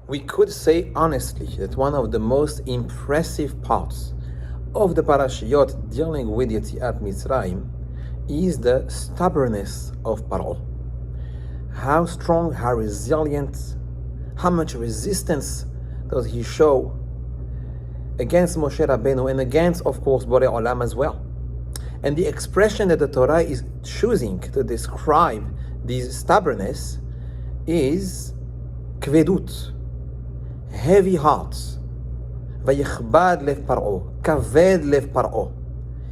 we could say honestly that one of the most impressive parts of the parashiyot dealing with Yetziat Mitzrayim is the stubbornness of Paro. How strong, how resilient, how much resistance does he show against Moshe Rabbeinu and against, of course, Borei Olam as well. And the expression that the Torah is choosing to describe this stubbornness is kvedut, heavy hearts. Vayichbad lev Paro, kaved lev Paro.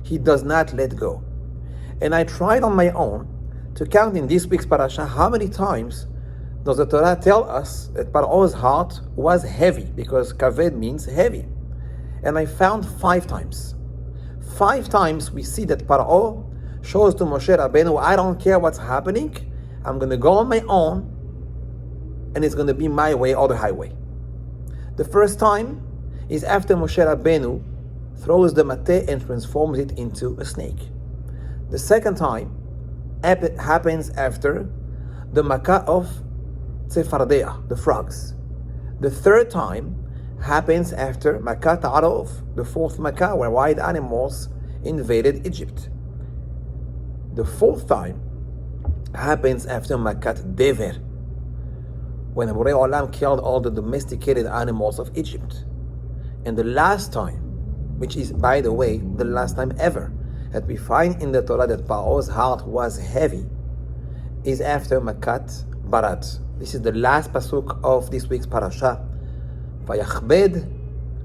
He does not let go. And I tried on my own to count in this week's parasha how many times does the Torah tell us that Paro's heart was heavy, because kaved means heavy. And I found 5 times. 5 times we see that Paro shows to Moshe Rabbeinu, I don't care what's happening, I'm going to go on my own, and it's going to be my way or the highway. The first time is after Moshe Rabbeinu throws the mateh and transforms it into a snake. The second time happens after the makkah of Tzefardea, the frogs. The third time happens after Makkah Ta'arov, the 4th Makkah, where wild animals invaded Egypt. The 4th time happens after Makkah Dever, when Borei Olam killed all the domesticated animals of Egypt. And the last time, which is, by the way, the last time ever that we find in the Torah that Paro's heart was heavy, is after Makat Barat. This is the last pasuk of this week's parasha. Vayachbed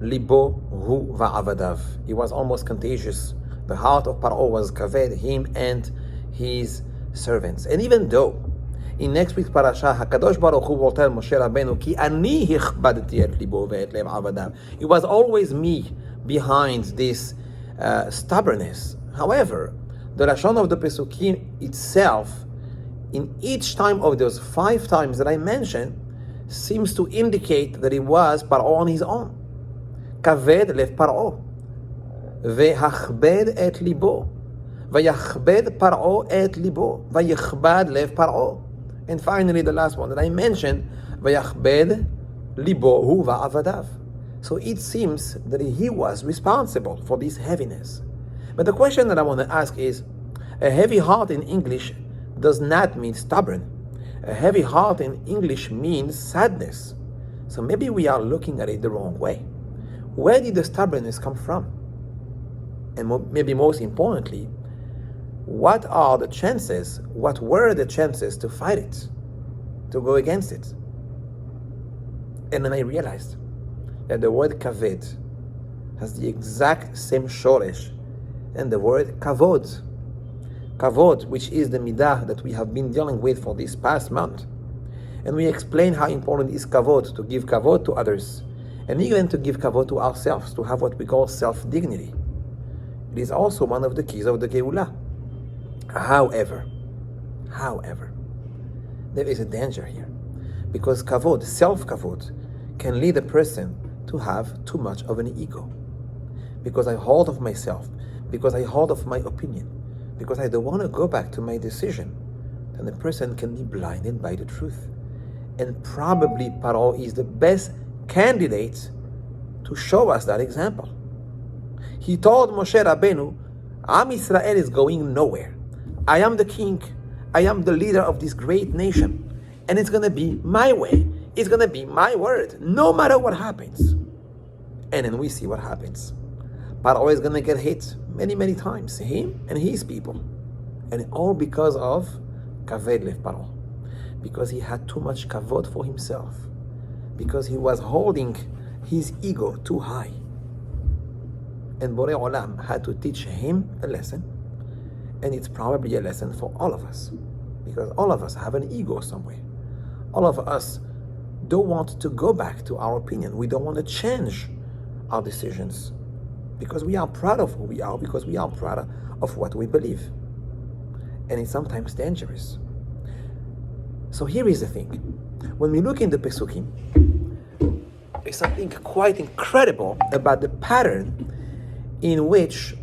libo hu va'avadav. He was almost contagious. The heart of Paro was kaved, him and his servants. And even though in next week's parasha, Hakadosh Baruch Hu will tell Moshe Rabbeinu, Ki ani hichbadti et libo ve'et lev avadav. It was always me behind this stubbornness. However, the Lashon of the Pesukim itself, in each time of those 5 times that I mentioned, seems to indicate that it was Paro on his own. Kaved lev Paro, ve'hachbed et libo, vayachbed Paro et libo, vayichbad lev Paro. And finally, the last one that I mentioned, vayachbed libo hu va'avadav. So it seems that he was responsible for this heaviness. But the question that I want to ask is, a heavy heart in English does not mean stubborn. A heavy heart in English means sadness. So maybe we are looking at it the wrong way. Where did the stubbornness come from? And maybe most importantly, what were the chances to fight it, to go against it? And then I realized that the word kaved has the exact same shoresh and the word Cavod. Cavod, which is the Midda that we have been dealing with for this past month. And we explain how important is Cavod, to give Cavod to others, and even to give Cavod to ourselves, to have what we call self-dignity. It is also one of the keys of the Geulah. However, there is a danger here, because Cavod, self-Cavod, can lead a person to have too much of an ego. Because I hold of myself, because I hold of my opinion, because I don't want to go back to my decision, then the person can be blinded by the truth. And probably Paro is the best candidate to show us that example. He told Moshe Rabbeinu, Am Israel is going nowhere. I am the king. I am the leader of this great nation. And it's going to be my way. It's going to be my word, no matter what happens. And then we see what happens. Paro is going to get hit many, many times, him and his people. And all because of Kaved Lev Paro. Because he had too much kavod for himself. Because he was holding his ego too high. And Borei Olam had to teach him a lesson. And it's probably a lesson for all of us. Because all of us have an ego somewhere. All of us don't want to go back to our opinion. We don't want to change our decisions. Because we are proud of who we are, because we are proud of what we believe. And it's sometimes dangerous. So here is the thing. When we look in the Pesukim, there's something quite incredible about the pattern in which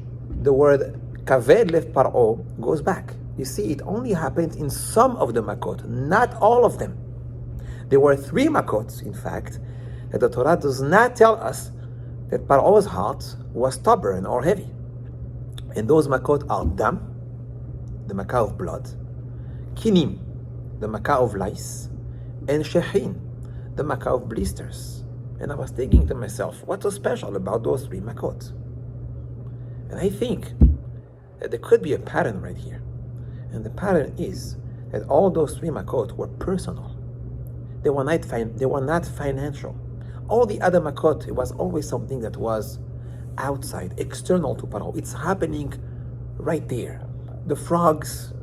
the word Kaved Lev Paro goes back. You see, it only happens in some of the Makot, not all of them. There were 3 makot, in fact, that the Torah does not tell us that Paro's heart was stubborn or heavy. And those makot are dam, the makkah of blood, kinim, the makkah of lice, and shechin, the makkah of blisters. And I was thinking to myself, what's so special about those 3 makot? And I think that there could be a pattern right here. And the pattern is that all those 3 makot were personal. They were not financial. All the other makot, it was always something that was outside, external to Paro. It's happening right there. The frogs,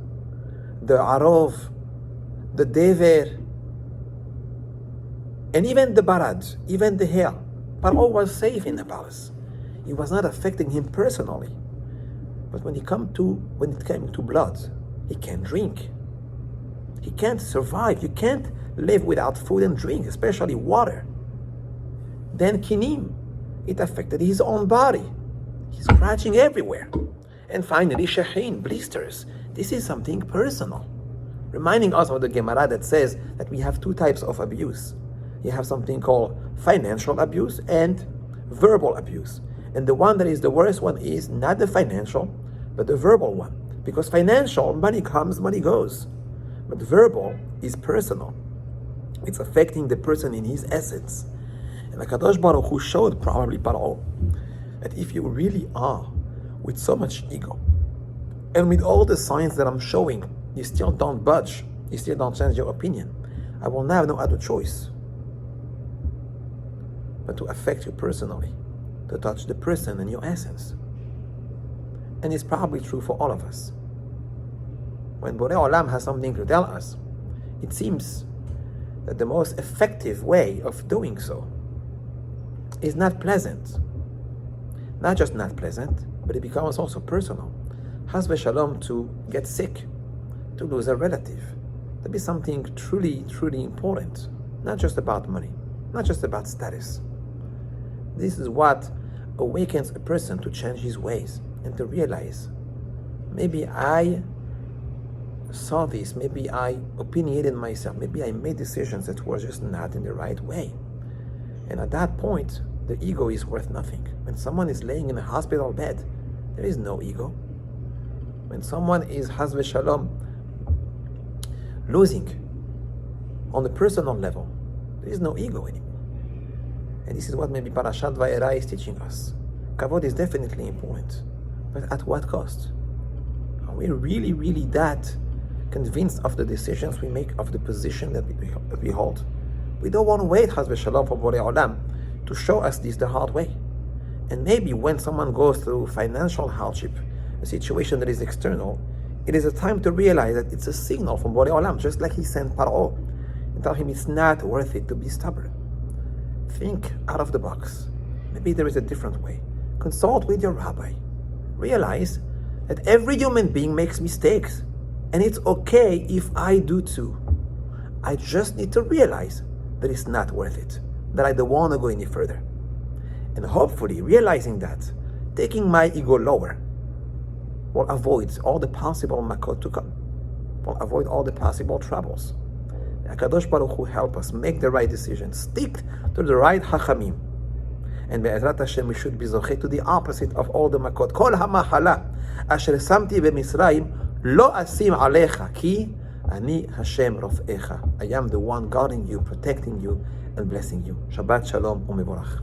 the arov, the dever, and even the barad, even the hair. Paro was safe in the palace. It was not affecting him personally. But when it came to blood, he can't drink. He can't survive. You can't live without food and drink, especially water. Then kinim, it affected his own body. He's scratching everywhere. And finally, shechin, blisters. This is something personal. Reminding us of the Gemara that says that we have 2 types of abuse. You have something called financial abuse and verbal abuse. And the one that is the worst one is not the financial, but the verbal one. Because financial, money comes, money goes. But verbal is personal. It's affecting the person in his essence. And HaKadosh Baruch Hu showed probably Paro that if you really are with so much ego, and with all the signs that I'm showing, you still don't budge, you still don't change your opinion, I will now have no other choice but to affect you personally, to touch the person and your essence. And it's probably true for all of us. When Borei Olam has something to tell us, it seems that the most effective way of doing so is not pleasant. Not just not pleasant, but it becomes also personal. Has v'shalom to get sick, to lose a relative, to be something truly, truly important. Not just about money, not just about status. This is what awakens a person to change his ways and to realize, maybe I saw this, maybe I opinionated myself, maybe I made decisions that were just not in the right way. And at that point, the ego is worth nothing. When someone is laying in a hospital bed, there is no ego. When someone is, has v'shalom, losing on the personal level, there is no ego anymore. And this is what maybe Parashat Vayera is teaching us. Cavod is definitely important, but at what cost? Are we really, really that convinced of the decisions we make, of the position that we hold? We don't want to wait, Chas v'shalom, for Borei Olam to show us this the hard way. And maybe when someone goes through financial hardship, a situation that is external, it is a time to realize that it's a signal from Borei Olam, just like he sent Paro and tell him it's not worth it to be stubborn. Think out of the box. Maybe there is a different way. Consult with your rabbi. Realize that every human being makes mistakes, and it's okay if I do too. I just need to realize that it's not worth it, that I don't want to go any further. And hopefully, realizing that, taking my ego lower, will avoid all the possible makot to come, will avoid all the possible troubles. HaKadosh Baruch Hu help us make the right decisions, stick to the right hachamim. And be'ezrat Hashem, we should be zocheh to the opposite of all the makot. Kol ha'mahala asher samti b'Mitzrayim lo asim alecha ki ani Hashem rofecha. I am the one guarding you, protecting you, and blessing you. Shabbat shalom u'mevorach.